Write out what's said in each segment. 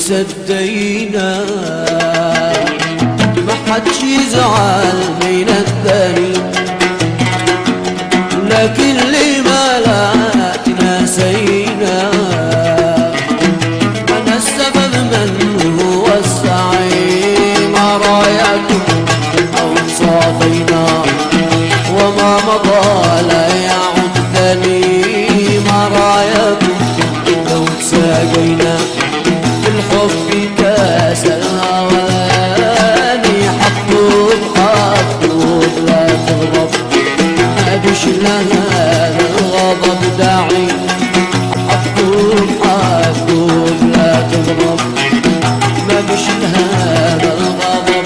وسدينا ما حدش يزعل من الثاني، لكن لما لا تناسينا أنا السبب من هو السعي ما رايكم أو صافينا وما مضى لا يعود ثاني ما رايكم لو تساقينا بالحب كاس الهواني حطوب حطوب لا تغضب ما بش لها الغضب داعي حطوب حطوب لا تغضب ما بش لها الغضب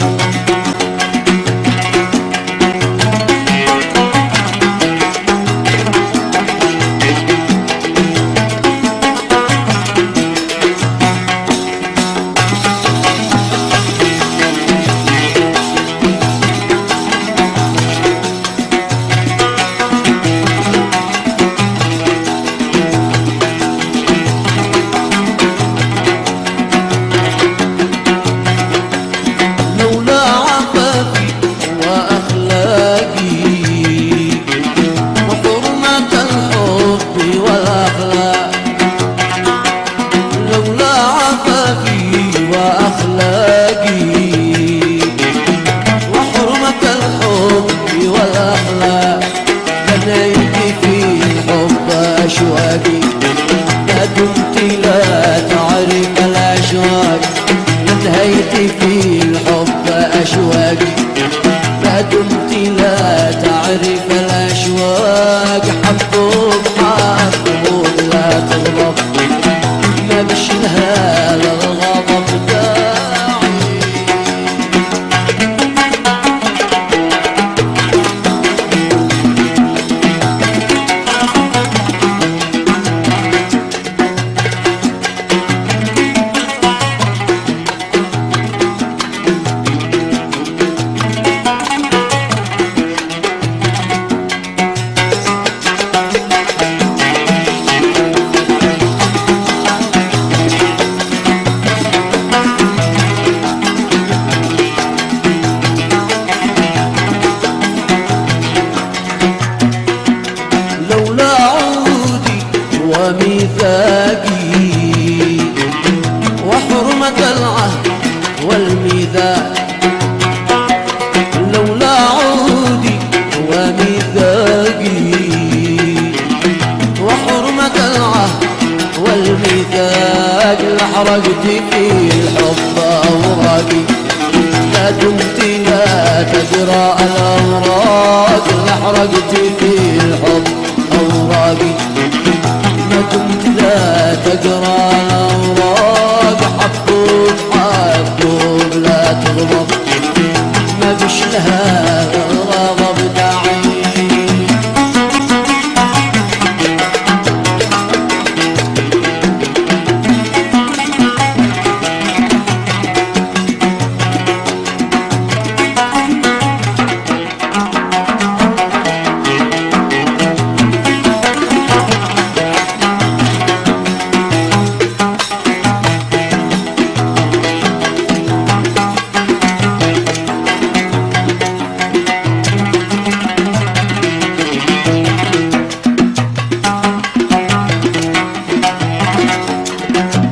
ما دمت لا تعرف الأشواق انتهيت في الحب أشواقي ما دمت لا تعرف الأشواق حبوب حبوب لا تغضب ما بش لها الغضب داعي وميثاقي وحرمة العهد والميثاق لولا عودي وميثاقي وحرمة العهد والميثاق لحرقت في الحب أوراقي ما دمت لا تجرى الأوراق لحرقت في الحب أوراقي ما كنت لا تقرا الأوراق حبوب حبوب لا تغضب ما بش لها الغضب داعي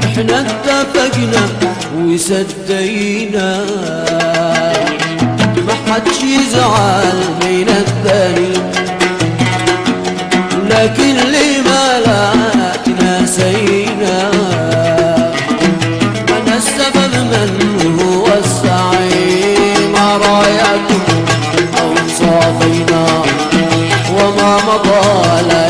احنا اتفقنا وسدينا ما حدش يزعل من الثاني، لكن لما لا تناسينا انا السبب من هو السعي ما رايكم او صافينا وما مضى لا